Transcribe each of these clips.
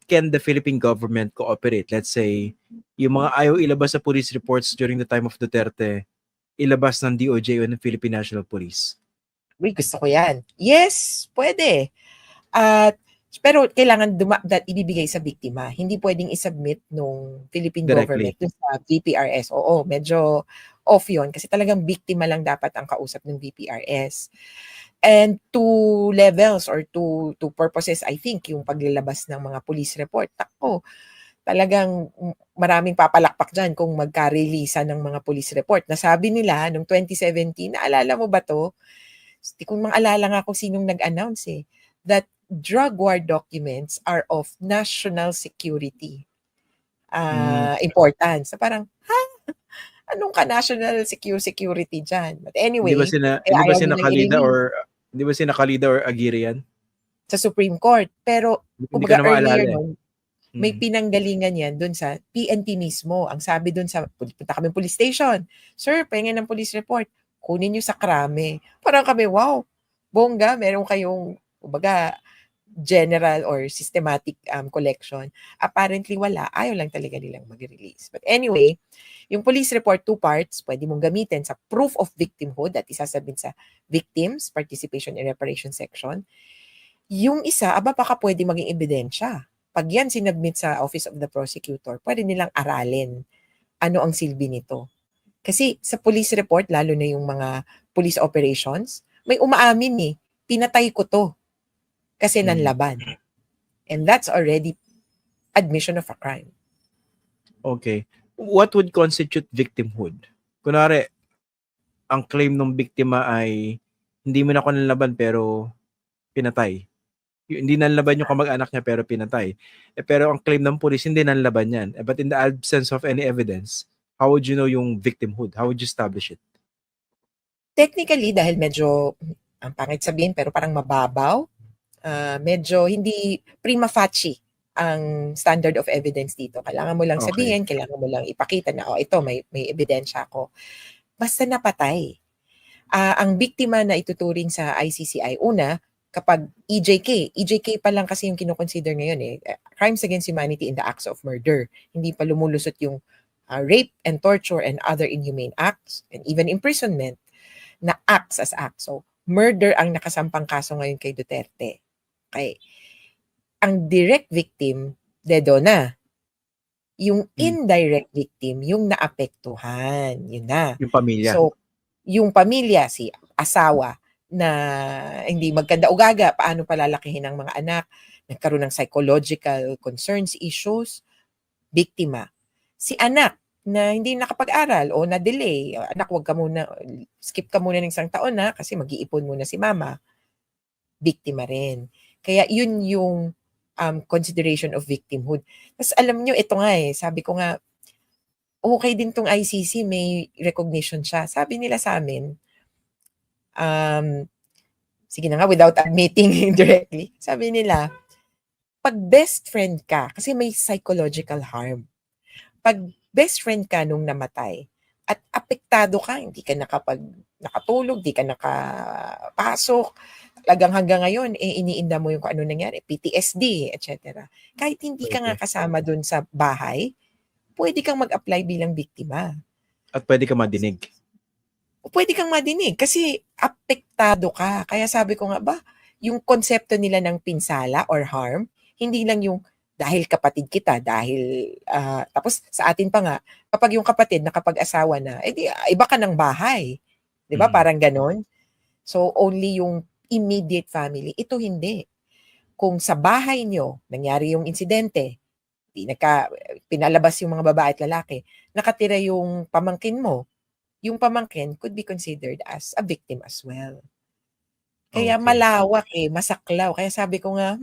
can the Philippine government cooperate? Let's say, yung mga ayaw ilabas sa police reports during the time of Duterte, ilabas ng DOJ o ng Philippine National Police. Uy, gusto ko yan. Yes, pwede. At pero kailangan ibibigay sa biktima. Hindi pwedeng isubmit nung Philippine Directly. government dun sa VPRS. Oo, medyo off yun kasi talagang biktima lang dapat ang kausap ng VPRS. And two levels or two purposes, I think, yung paglalabas ng mga police report. Ako, talagang maraming papalakpak dyan kung magka-release ng mga police report. Nasabi nila noong 2017, naalala mo ba to? Kung maalala nga kung sinong nag-announce that drug war documents are of national security importance. So parang, anong ka national security dyan? But anyway, hindi ba sina Khalida or Aguirre yan? Sa Supreme Court. Pero, kumbaga earlier nun, may pinanggalingan yan dun sa PNP mismo. Ang sabi dun sa, punta kami police station. Sir, pahingin ng police report. Kunin nyo sa krame. Parang kami, wow, bongga, meron kayong, kumbaga, general or systematic collection. Apparently wala. Ayaw lang talaga nilang mag-release. But anyway, yung police report, 2 parts, pwede mong gamitin sa proof of victimhood at isasabit sa victims, participation in reparation section. Yung isa, baka pwede maging ebidensya. Pag yan sinubmit sa Office of the Prosecutor, pwede nilang aralin ano ang silbi nito. Kasi sa police report, lalo na yung mga police operations, may umaamin pinatay ko to kasi nanlaban. And that's already admission of a crime. Okay. What would constitute victimhood? Kunwari, ang claim ng biktima ay hindi mo na ako nanlaban pero pinatay. Hindi nanlaban yung kamag-anak niya pero pinatay. Pero ang claim ng police, hindi nanlaban yan. But in the absence of any evidence, how would you know yung victimhood? How would you establish it? Technically, dahil medyo, ang pangit sabihin, pero parang mababaw, medyo hindi prima facie ang standard of evidence dito. Kailangan mo lang sabihin, kailangan mo lang ipakita na, ito, may ebidensya ako. Basta napatay. Ang biktima na ituturing sa ICCI, una, kapag EJK pa lang kasi yung kinoconsider ngayon crimes against humanity in the acts of murder. Hindi pa lumulusot yung rape and torture and other inhumane acts and even imprisonment na acts as acts. So, murder ang nakasampang kaso ngayon kay Duterte. Okay. Ang direct victim, dedo na. Yung indirect victim, yung naapektuhan. Yun na. Yung pamilya. So, yung pamilya, si asawa, na hindi magkanda-ugaga, paano palalakihin ang mga anak, nagkaroon ng psychological concerns, issues, biktima. Si anak, na hindi nakapag-aral o na-delay, anak, skip ka muna ng 1 taon kasi mag-iipon muna si mama, biktima rin. Kaya yun yung consideration of victimhood. Tapos alam nyo, ito nga sabi ko nga, okay din tong ICC, may recognition siya. Sabi nila sa amin, sige na nga, without admitting directly, sabi nila, pag best friend ka, kasi may psychological harm, pag best friend ka nung namatay, at apektado ka, hindi ka nakatulog, hindi ka nakapasok, talagang hanggang ngayon, iniinda mo yung kung ano nangyari, PTSD, etc. Kahit hindi ka nga kasama dun sa bahay, pwede kang mag-apply bilang biktima. At pwede kang madinig. Pwede kang madinig kasi apektado ka. Kaya sabi ko nga yung konsepto nila ng pinsala or harm, hindi lang yung dahil kapatid kita, dahil tapos sa atin pa nga, kapag yung kapatid nakapag-asawa na, iba ka ng bahay. 'Di ba? Parang ganon. So only yung immediate family. Ito hindi. Kung sa bahay nyo nangyari yung insidente, pinalabas yung mga babae at lalaki, nakatira yung pamangkin mo, yung pamangkin could be considered as a victim as well. Kaya malawak masaklaw. Kaya sabi ko nga,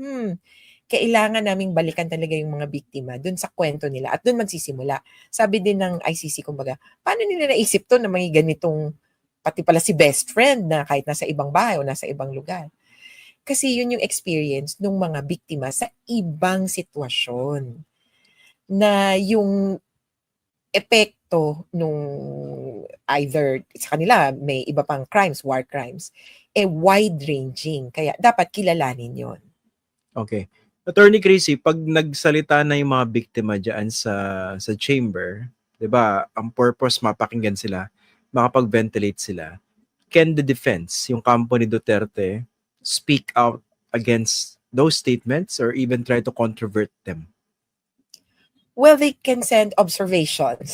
kailangan naming balikan talaga yung mga biktima dun sa kwento nila at dun magsisimula. Sabi din ng ICC, kumbaga, paano nila naisip to na may ganitong, pati pala si best friend na kahit nasa ibang bahay o nasa ibang lugar. Kasi yun yung experience ng mga biktima sa ibang sitwasyon. Na yung epekto nung either sa kanila may iba pang crimes, war crimes, wide-ranging. Kaya dapat kilalanin yon. Okay. Attorney Crazy, pag nagsalita na yung mga biktima diyan sa chamber, 'di ba? Ang purpose mapakinggan sila, makapag-ventilate sila. Can the defense, yung kampo ni Duterte, speak out against those statements or even try to controvert them? Well, they can send observations.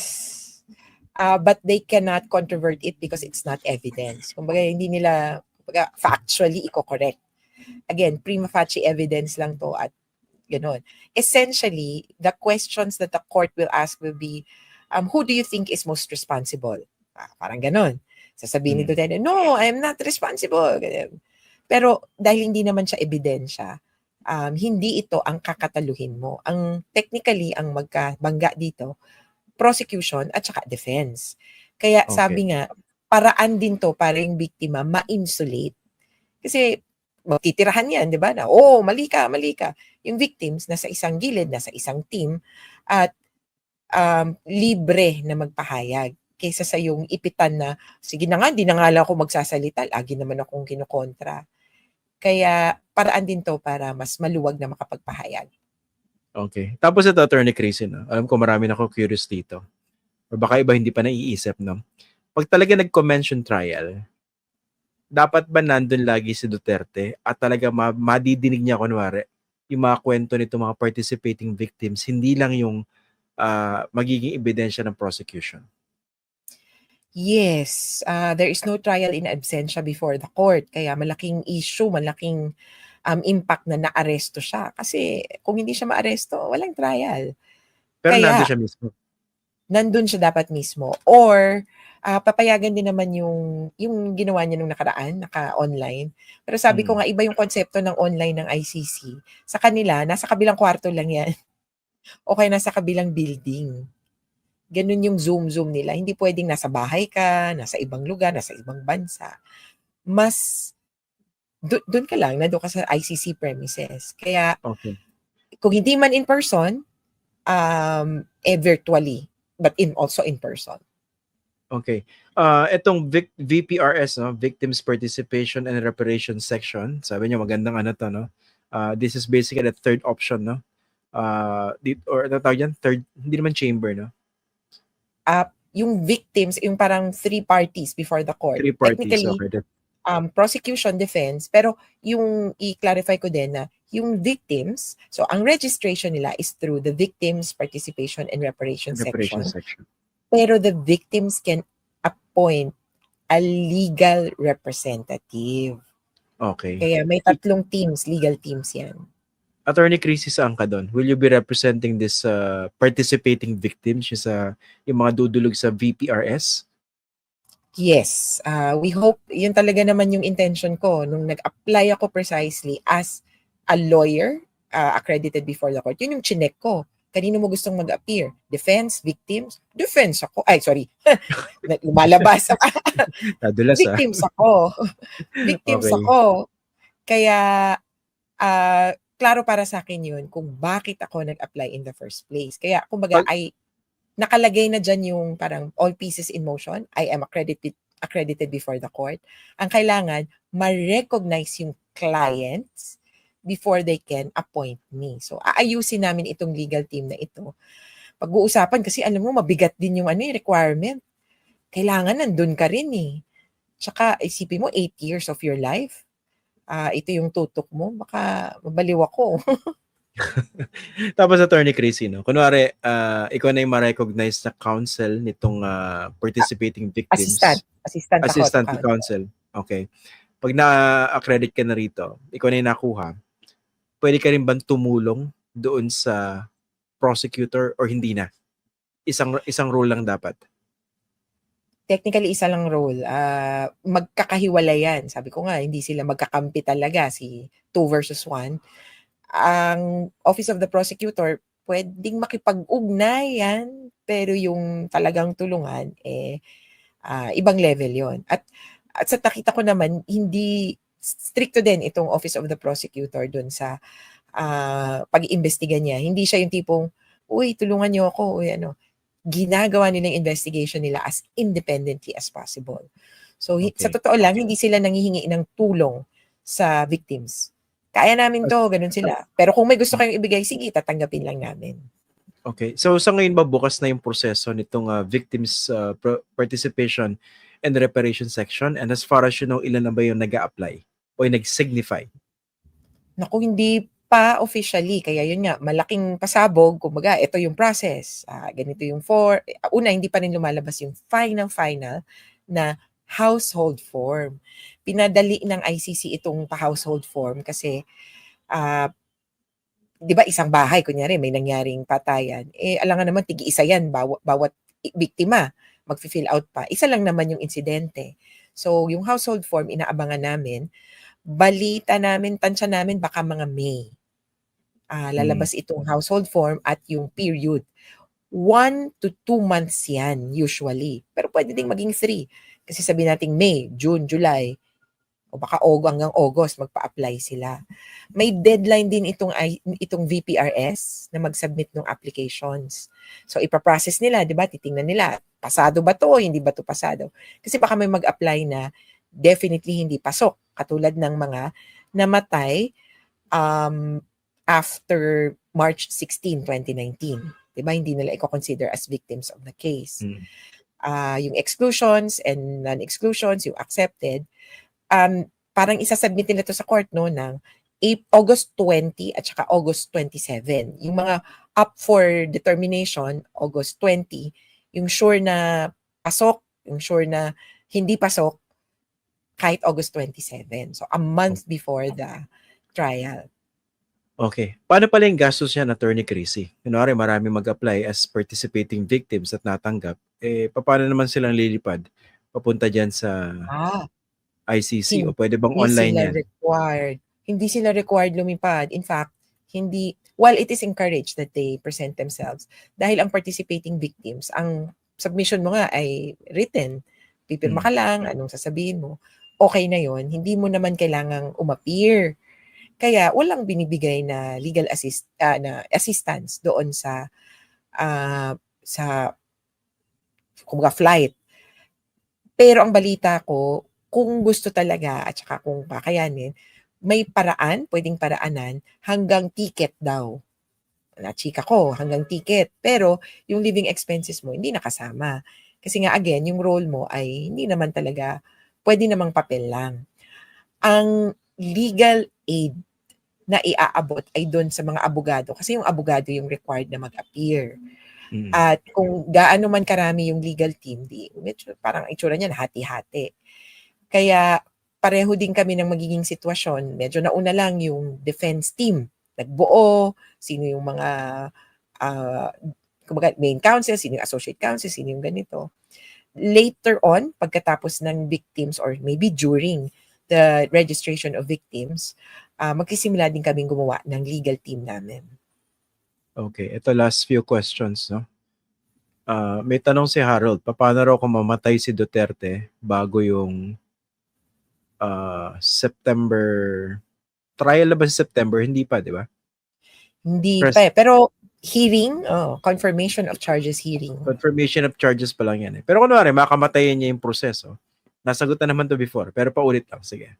But they cannot controvert it because it's not evidence. Kumbaga, hindi nila factually i-correct. Again, prima facie evidence lang to at gano'n. Essentially, the questions that the court will ask will be, who do you think is most responsible? Parang gano'n. Sasabihin ni Duterte, no, I'm not responsible. Ganyan. Pero dahil hindi naman siya ebidensya, hindi ito ang kakataluhin mo. Ang technically, ang magkabangga dito, prosecution at saka defense. Kaya Okay. sabi nga, paraan din to para yung biktima ma-insulate. Kasi titirahan yan, di ba? Na, mali ka, mali ka. Yung victims, nasa isang gilid, nasa isang team, at libre na magpahayag. Kaysa sa yung ipitan na, sige na nga, di na nga lang ako magsasalita, lagi naman akong kinukontra. Kaya paraan din to para mas maluwag na makapagpahayag. Okay. Tapos ito, Attorney Crazy, no? Alam ko marami na ako curious dito. Or baka iba hindi pa naiisip, no? Pag talaga nag-convention trial, dapat ba nandun lagi si Duterte at talaga madidinig niya kunwari yung mga kwento nito mga participating victims, hindi lang yung magiging ebidensya ng prosecution? Yes, there is no trial in absentia before the court. Kaya malaking issue, malaking impact na naaresto siya. Kasi kung hindi siya maaresto, walang trial. Pero Kaya, nandun siya mismo. nandun siya dapat mismo. Or, papayagan din naman yung ginawa niya nung nakaraan, naka-online. Pero sabi ko nga, iba yung konsepto ng online ng ICC. Sa kanila, nasa kabilang kwarto lang yan. O kaya nasa kabilang building. Ganun yung Zoom nila. Hindi pwedeng nasa bahay ka, nasa ibang lugar, nasa ibang bansa. Mas, doon ka lang, nandun ka sa ICC premises. Kaya, Okay. kung hindi man in person, virtually, but also in person. Okay. Itong VPRS, no? Victims Participation and Reparation Section, sabi niyo magandang ano to, no? This is basically the third option, no? Or natawag yan, third, hindi naman chamber, no? Yung victims, yung parang three parties before the court. Three parties, Technically, okay. Prosecution, defense, pero yung i-clarify ko din na yung victims, so ang registration nila is through the Victims Participation and Reparation Reparation Section. section. Pero the victims can appoint a legal representative. Okay. Kaya may tatlong teams, legal teams yan. Attorney Chrissy, saan ka doon? Will you be representing this participating victims yung mga dudulog sa VPRS? Yes. We hope, yun talaga naman yung intention ko. Nung nag-apply ako precisely as a lawyer, accredited before the court, yun yung chinek ko. Kanino mo gustong mag-appear? Defense, victims? Defense ako. Ay, sorry. Lumalabas. Nadulas, Victims ako. Victims Okay. ako. Kaya, klaro para sa akin yun kung bakit ako nag-apply in the first place. Kaya, kumbaga, nakalagay na dyan yung parang all pieces in motion. I am accredited before the court. Ang kailangan, ma-recognize yung clients before they can appoint me. So, aayusin namin itong legal team na ito. Pag-uusapan, kasi alam mo, mabigat din yung requirement. Kailangan nandun ka rin eh. Tsaka, isipin mo, 8 years of your life. Ito yung tutok mo, baka mabaliw ako. Tapos Attorney Chrissy, no? Kunwari, ikaw na yung ma-recognize na counsel nitong participating victims. Assistant to counsel. Okay. Pag na-accredit ka na rito, ikaw na yung nakuha, pwede ka rin bang tumulong doon sa prosecutor or hindi na? Isang role lang dapat. Technically, isa lang role. Magkakahiwalay yan. Sabi ko nga, hindi sila magkakampi talaga, si 2 versus 1. Ang Office of the Prosecutor, pwedeng makipag-ugnay yan, pero yung talagang tulungan, ibang level yon. At sa nakita ko naman, hindi stricto din itong Office of the Prosecutor dun sa pag-iimbestiga niya. Hindi siya yung tipong, uy, tulungan niyo ako, uy, ginagawa nilang investigation nila as independently as possible. So, Okay. sa totoo lang, hindi sila nanghihingi ng tulong sa victims. Kaya namin 'to, gano'n sila. Pero kung may gusto kayong ibigay, sige tatanggapin lang namin. Okay. So sa ngayon ba bukas na yung proseso nitong victims participation and reparation section? And as far as you know, ilan na ba yung nag-a-apply o yung nag-signify? Naku, hindi pa officially. Kaya yun nga, malaking pasabog. Kumbaga, ito yung process. Ganito yung una, hindi pa rin lumalabas yung final na household form. Pinadali ng ICC itong pa-household form kasi, ah, di ba isang bahay, kunyari may nangyaring patayan, alangan naman tig-isa yan, bawat biktima, mag-fill out pa. Isa lang naman yung insidente. So, yung household form, inaabangan namin. Balita namin, tansya namin baka mga May. Lalabas itong household form at yung period. 1 to 2 months yan usually. Pero pwede ding maging 3. Kasi sabi natin May, June, July, o baka hanggang August magpa-apply sila. May deadline din itong VPRS na mag-submit ng applications. So ipaprocess nila, 'di ba? Titingnan nila, pasado ba 'to o hindi ba 'to pasado? Kasi baka may mag-apply na definitely hindi pasok, katulad ng mga namatay after March 16, 2019. 'Di ba? Hindi nila i-consider as victims of the case. Yung exclusions and non-exclusions, yung accepted, parang isasubmit nila to sa court no ng August 20 at saka August 27. Yung mga up for determination, August 20, yung sure na pasok, yung sure na hindi pasok, kahit August 27. So, a month before the trial. Okay. Paano pala yung gastos niya, Attorney Chrissy? Kunwari, marami mag-apply as participating victims at natanggap. Paano naman silang lilipad? Papunta dyan sa ICC o pwede bang Hindi online sila yan? required. Hindi sila required lumipad. In fact, while it is encouraged that they present themselves, dahil ang participating victims, ang submission mo nga ay written. Pipirma ka lang, anong sasabihin mo. Okay na yon, hindi mo naman kailangang umappear. Kaya walang binibigay na legal assistance doon sa kumbaga flight. Pero ang balita ko, kung gusto talaga at saka kung kakayanin, may pwedeng paraanan hanggang ticket daw. Nachika ko, hanggang ticket. Pero yung living expenses mo, hindi nakasama. Kasi nga again, yung role mo ay hindi naman talaga, pwede namang papel lang. Ang legal aid na iaabot ay doon sa mga abogado. Kasi yung abogado yung required na mag-appear. At kung gaano man karami yung legal team, medyo parang itsura niya hati-hati. Kaya pareho din kami ng magiging sitwasyon. Medyo nauna lang yung defense team. Nagbuo, sino yung mga kumbaga main counsel, sino yung associate counsel, sino yung ganito. Later on, pagkatapos ng victims or maybe during the registration of victims, magsisimula din kaming gumawa ng legal team namin. Okay, ito last few questions, no? May tanong si Harold, paano raw kung mamatay si Duterte bago yung September, trial na ba sa September? Hindi pa, di ba? Hindi pa pero hearing, confirmation of charges hearing. Confirmation of charges pa lang yan eh. Pero kunwari, makamatayin niya yung proseso. Nasagot na naman to before, pero paulit lang. Sige.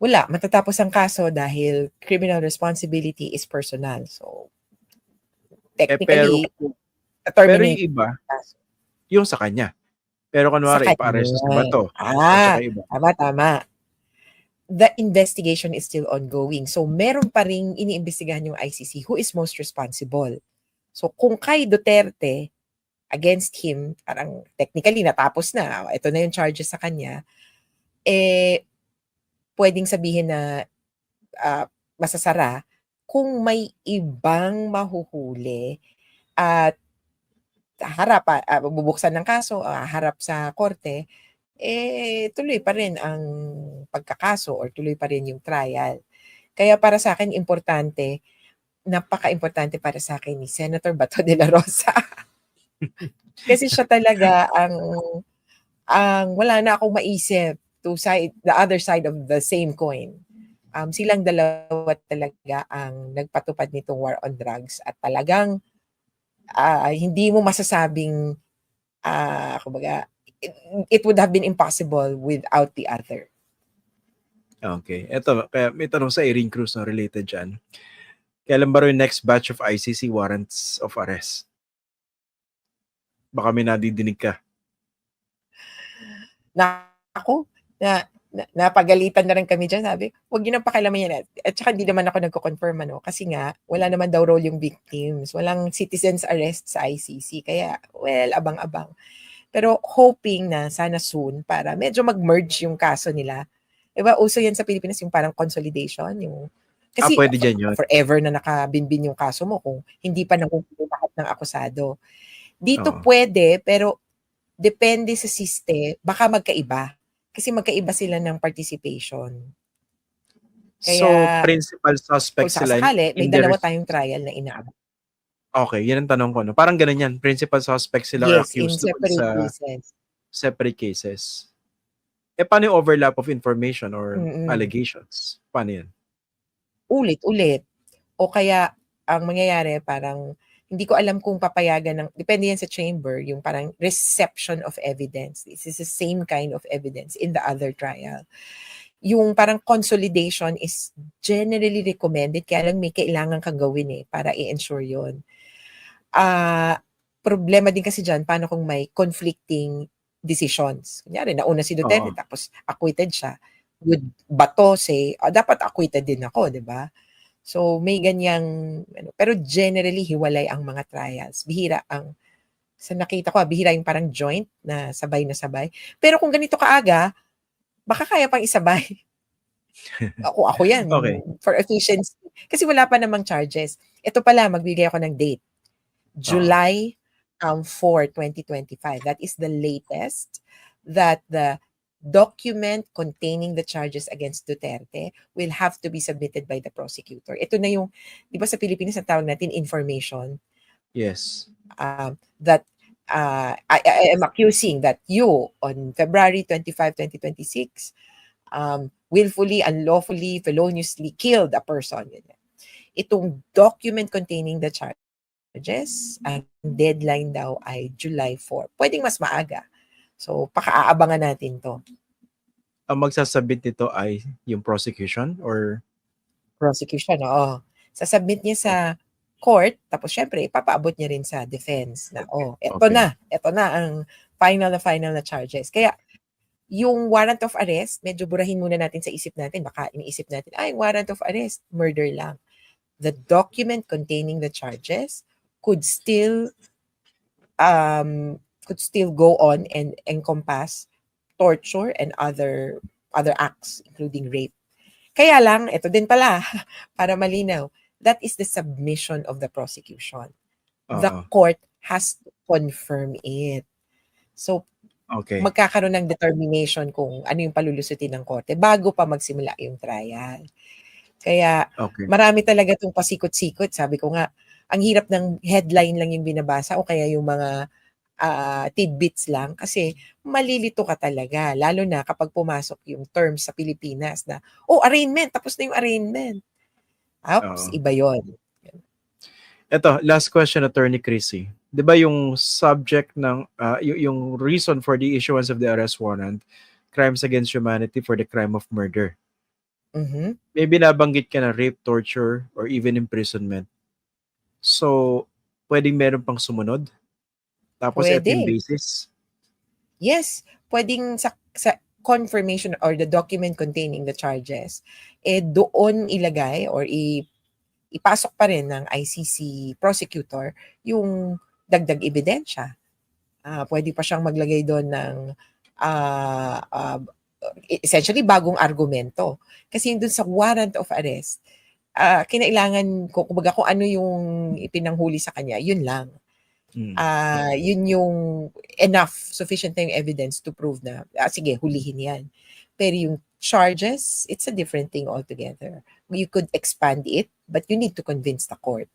Wala, matatapos ang kaso dahil criminal responsibility is personal. So, technically, pero yung iba, yung sa kanya. Pero kunwari, ipa-arresto sa bato. Tama. The investigation is still ongoing. So, meron pa ring iniimbestigahan yung ICC who is most responsible. So, kung kay Duterte, against him, parang technically natapos na, ito na yung charges sa kanya, pwedeng sabihin na masasara kung may ibang mahuhuli at bubuksan ng kaso, harap sa korte, tuloy pa rin ang pagkakaso or tuloy pa rin yung trial. Kaya para sa akin, napaka-importante para sa akin ni Senator Bato de la Rosa. Kasi siya talaga ang wala na akong maisip the other side of the same coin. Silang dalawa talaga ang nagpatupad nitong war on drugs at talagang hindi mo masasabing kumbaga it would have been impossible without the other. Okay. Eto, kaya may tanong sa Irene Cruz na related dyan. Kailan ba rin next batch of ICC warrants of arrest? Baka may nadidinig ka. Naku, napagalitan na rin kami diyan, sabi, "Huwag niyo nang pakialaman yan." At saka hindi naman ako nagko-confirm ano, kasi nga wala naman daw role yung victims, walang citizens arrest sa ICC, kaya well, abang-abang. Pero hoping na sana soon para medyo mag-merge yung kaso nila. 'Di ba uso yan sa Pilipinas yung parang consolidation, yung kasi Pwede dyan yun. forever na nakabinbin yung kaso mo kung hindi pa nahuhuli lahat ng akusado. Dito Oo. pwede, pero depende sa baka magkaiba. Kasi magkaiba sila ng participation. So, Kaya principal suspect kung sila sakasakali, may in dalawa their... tayong trial na inaabot. Okay, yan ang tanong ko. No? Parang ganun yan. Principal suspect sila or Yes, in accused doon separate sa cases. separate cases. Paano yung overlap of information or Mm. allegations? Paano yan? Ulit-ulit. O kaya, ang mangyayari parang, hindi ko alam kung papayagan ng, depende yan sa chamber, yung parang reception of evidence. This is the same kind of evidence in the other trial. Yung parang consolidation is generally recommended, kaya lang may kailangan kang gawin para i-ensure yun. Problema din kasi dyan, paano kung may conflicting decisions? Kunyari, nauna si Duterte, Oo. tapos acquitted siya. Would Bato say, dapat acquitted din ako, di ba? So, may ganyang, pero generally, hiwalay ang mga trials. Bihira sa nakita ko, bihira yung parang joint na sabay. Pero kung ganito kaaga, baka kaya pang isabay. Ako yan, Okay. for efficiency. Kasi wala pa namang charges. Ito pala, magbigay ako ng date. July 4, 2025. That is the latest that the document containing the charges against Duterte will have to be submitted by the prosecutor. Ito na yung, di ba sa Pilipinas ang tawag natin information, Yes. that I am accusing that you on February 25, 2026 willfully, unlawfully, feloniously killed a person. Itong document containing the charges, ang deadline daw ay July 4. Pwedeng mas maaga. So, paka-aabangan natin to. Ang magsasubmit nito ay yung prosecution or... Prosecution, oo. Sasubmit niya sa court, tapos syempre, ipapaabot niya rin sa defense na, eto na ang final na charges. Kaya, yung warrant of arrest, medyo burahin muna natin sa isip natin. Baka iniisip natin, warrant of arrest, murder lang. The document containing the charges could still go on and encompass torture and other acts, including rape. Kaya lang, ito din pala, para malinaw, that is the submission of the prosecution. The court has to confirm it. So, magkakaroon ng determination kung ano yung palulusutin ng korte bago pa magsimula yung trial. Kaya, marami talaga itong pasikot-sikot. Sabi ko nga, ang hirap ng headline lang yung binabasa o kaya yung mga tidbits lang kasi malilito ka talaga. Lalo na kapag pumasok yung term sa Pilipinas na, arraignment, tapos na yung arraignment. Iba yun. Ito, last question, Attorney Chrissy. Di ba yung subject ng, yung reason for the issuance of the arrest warrant, crimes against humanity for the crime of murder? Mm-hmm. May binabanggit ka na rape, torture, or even imprisonment. So, pwedeng meron pang sumunod? Tapos ito yung basis? Yes. Pwedeng sa confirmation or the document containing the charges, doon ilagay or ipasok pa rin ng ICC prosecutor yung dagdag ebidensya. Pwede pa siyang maglagay doon ng essentially bagong argumento. Kasi doon sa warrant of arrest, kinailangan kung ano yung ipinanghuli sa kanya, yun lang. Yun yung sufficient na yung evidence to prove na, sige, hulihin yan. Pero yung charges, it's a different thing altogether. You could expand it, but you need to convince the court.